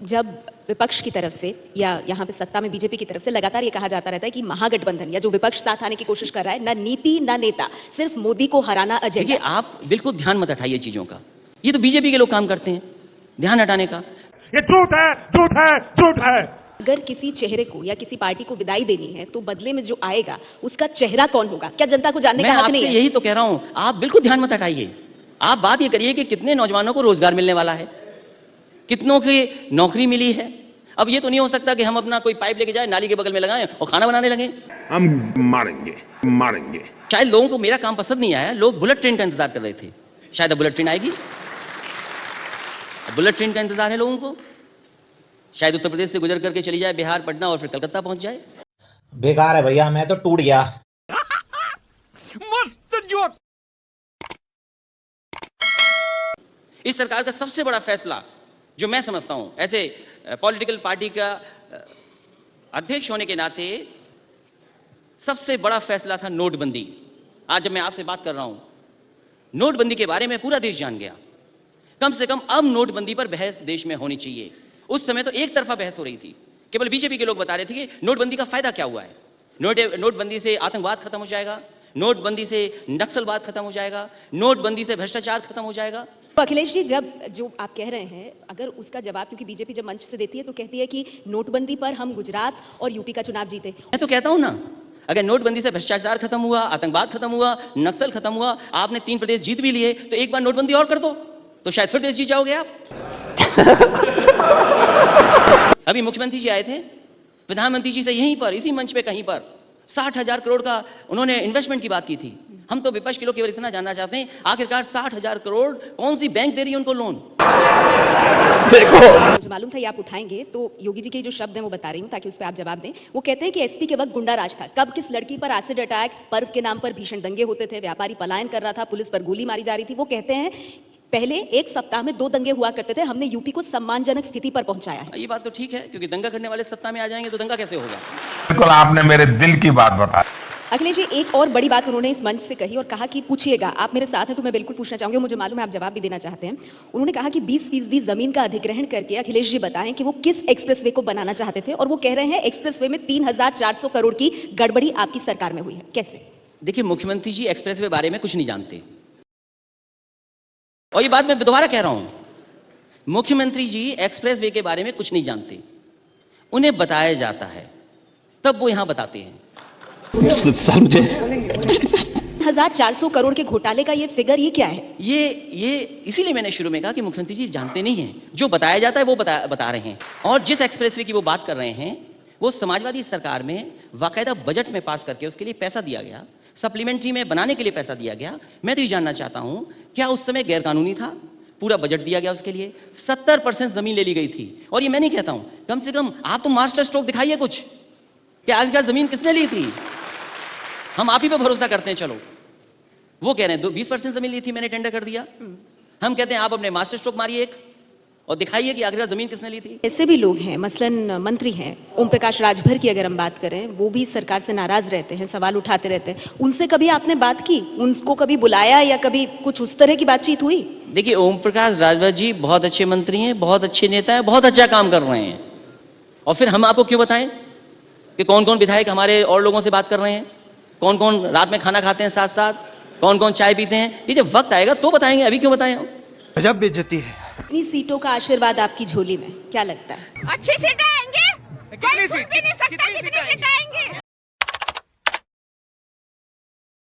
जब विपक्ष की तरफ से या यहाँ पे सत्ता में बीजेपी की तरफ से लगातार ये कहा जाता रहता है कि महागठबंधन या जो विपक्ष साथ आने की कोशिश कर रहा है, ना नीति ना नेता, सिर्फ मोदी को हराना एजेंडा। देखिए, आप बिल्कुल ध्यान मत हटाइए चीजों का, ये तो बीजेपी के लोग काम करते हैं ध्यान हटाने का। ये झूठ है, झूठ है, झूठ है। अगर किसी चेहरे को या किसी पार्टी को विदाई देनी है तो बदले में जो आएगा उसका चेहरा कौन होगा, क्या जनता को जानने का हक नहीं है? यही तो कह रहा हूं, आप बिल्कुल ध्यान मत हटाइए। आप बात ये करिए कि कितने नौजवानों को रोजगार मिलने वाला है, कितनों की नौकरी मिली है। अब ये तो नहीं हो सकता कि हम अपना कोई पाइप लेके जाए, नाली के बगल में लगाएं और खाना बनाने लगे। हम मारेंगे, मारेंगे। शायद लोगों को मेरा काम पसंद नहीं आया, लोग बुलेट ट्रेन का इंतजार कर रहे थे। शायद अब बुलेट ट्रेन आएगी, बुलेट ट्रेन का इंतजार है लोगों को। शायद उत्तर प्रदेश से गुजर करके चली जाए बिहार, पटना और फिर कलकत्ता पहुंच जाए। बेकार है भैया, मैं तो टूट गया। मस्त जोक। इस सरकार का सबसे बड़ा फैसला जो मैं समझता हूं, ऐसे पॉलिटिकल पार्टी का अध्यक्ष होने के नाते सबसे बड़ा फैसला था नोटबंदी। आज जब मैं आपसे बात कर रहा हूं, नोटबंदी के बारे में पूरा देश जान गया। कम से कम अब नोटबंदी पर बहस देश में होनी चाहिए। उस समय तो एक तरफा बहस हो रही थी, केवल बीजेपी के लोग बता रहे थे कि नोटबंदी का फायदा क्या हुआ है, नोटबंदी से आतंकवाद खत्म हो जाएगा, नोटबंदी से नक्सलवाद खत्म हो जाएगा, नोटबंदी से भ्रष्टाचार खत्म हो जाएगा। तो अखिलेश जी, जब जो आप कह रहे हैं, अगर उसका जवाब, क्योंकि बीजेपी जब मंच से देती है तो कहती है कि नोटबंदी पर हम गुजरात और यूपी का चुनाव जीते। मैं तो कहता हूं ना, अगर नोटबंदी से भ्रष्टाचार खत्म हुआ, आतंकवाद खत्म हुआ, नक्सल खत्म हुआ, आपने 3 प्रदेश जीत भी लिए, तो एक बार नोटबंदी और कर दो तो शायद फिर देश जीत जाओगे आप। अभी मुख्यमंत्री जी आए थे, प्रधानमंत्री जी से यहीं पर इसी मंच पे कहीं पर 60,000 करोड़ का उन्होंने इन्वेस्टमेंट की बात की थी। हम तो विपक्ष के लोग केवल इतना जानना चाहते हैं, आखिरकार 60,000 करोड़ कौन सी बैंक दे रही है उनको लोन? मुझे मालूम था ये आप उठाएंगे, तो योगी जी के जो शब्द हैं वो बता रही हूँ ताकि उस पर आप जवाब दें। वो कहते हैं कि एसपी के वक्त गुंडा राज था, कब किस लड़की पर एसिड अटैक, पर्व के नाम पर भीषण दंगे होते थे, व्यापारी पलायन कर रहा था, पुलिस पर गोली मारी जा रही थी। वो कहते हैं पहले एक सप्ताह में 2 दंगे हुआ करते थे, हमने यूपी को सम्मानजनक स्थिति पर पहुंचाया है। ये बात तो ठीक है, क्योंकि दंगा करने वाले सत्ता में आ जाएंगे तो दंगा कैसे होगा? बिल्कुल, आपने मेरे दिल की बात बताई। अखिलेश जी, एक और बड़ी बात उन्होंने इस मंच से कही और कहा कि पूछिएगा, आप मेरे साथ हैं तो मैं बिल्कुल पूछना चाहूंगी, मुझे मालूम है आप जवाब भी देना चाहते हैं। उन्होंने कहा कि 20% जमीन का अधिग्रहण करके अखिलेश जी बताएं कि वो किस एक्सप्रेसवे को बनाना चाहते थे, और वो कह रहे हैं एक्सप्रेसवे में 3,400 करोड़ की गड़बड़ी आपकी सरकार में हुई है। कैसे? देखिए, मुख्यमंत्री जी एक्सप्रेसवे बारे में कुछ नहीं जानते, और ये बात मैं दोबारा कह रहा हूं, मुख्यमंत्री जी एक्सप्रेसवे के बारे में कुछ नहीं जानते। उन्हें बताया जाता है तब वो यहां बताते हैं। 1,400 करोड़ के घोटाले का ये फिगर, ये क्या है? ये इसीलिए मैंने शुरू में कहा कि मुख्यमंत्री जी जानते नहीं हैं, जो बताया जाता है वो बता रहे हैं। और जिस एक्सप्रेसवे की वो बात कर रहे हैं, वो समाजवादी सरकार में बाकायदा बजट में पास करके उसके लिए पैसा दिया गया, सप्लीमेंट्री में बनाने के लिए पैसा दिया गया। मैं तो ये जानना चाहता हूं, क्या उस समय गैरकानूनी था? पूरा बजट दिया गया उसके लिए, 70% जमीन ले ली गई थी। और ये मैं नहीं कहता हूं, कम से कम आप तो मास्टर स्ट्रोक दिखाइए कुछ, कि आजकल जमीन किसने ली थी? हम आप ही पे भरोसा करते हैं। चलो, वो कह रहे हैं 20% जमीन ली थी, मैंने टेंडर कर दिया। हम कहते हैं आप अपने मास्टर स्ट्रोक मारिए एक और दिखाइए कि आखिर जमीन किसने ली थी। ऐसे भी लोग हैं, मसलन मंत्री हैं ओम प्रकाश राजभर की अगर हम बात करें, वो भी सरकार से नाराज रहते हैं, सवाल उठाते रहते हैं। उनसे कभी आपने बात की, उनको कभी बुलाया या कभी कुछ उस तरह की बातचीत हुई? देखिए, ओम प्रकाश राजभर जी बहुत अच्छे मंत्री हैं, बहुत अच्छे नेता हैं, बहुत अच्छा काम कर रहे हैं। और फिर हम आपको क्यों बताएं कि कौन कौन विधायक हमारे और लोगों से बात कर रहे हैं, कौन कौन रात में खाना खाते हैं साथ साथ, कौन कौन चाय पीते हैं? ये जब वक्त आएगा तो बताएंगे, अभी क्यों बताएं? गजब बेइज्जती है। इतनी सीटों का आशीर्वाद आपकी झोली में, क्या लगता है अच्छी सीटें आएंगी? कोई छूट भी नहीं सकता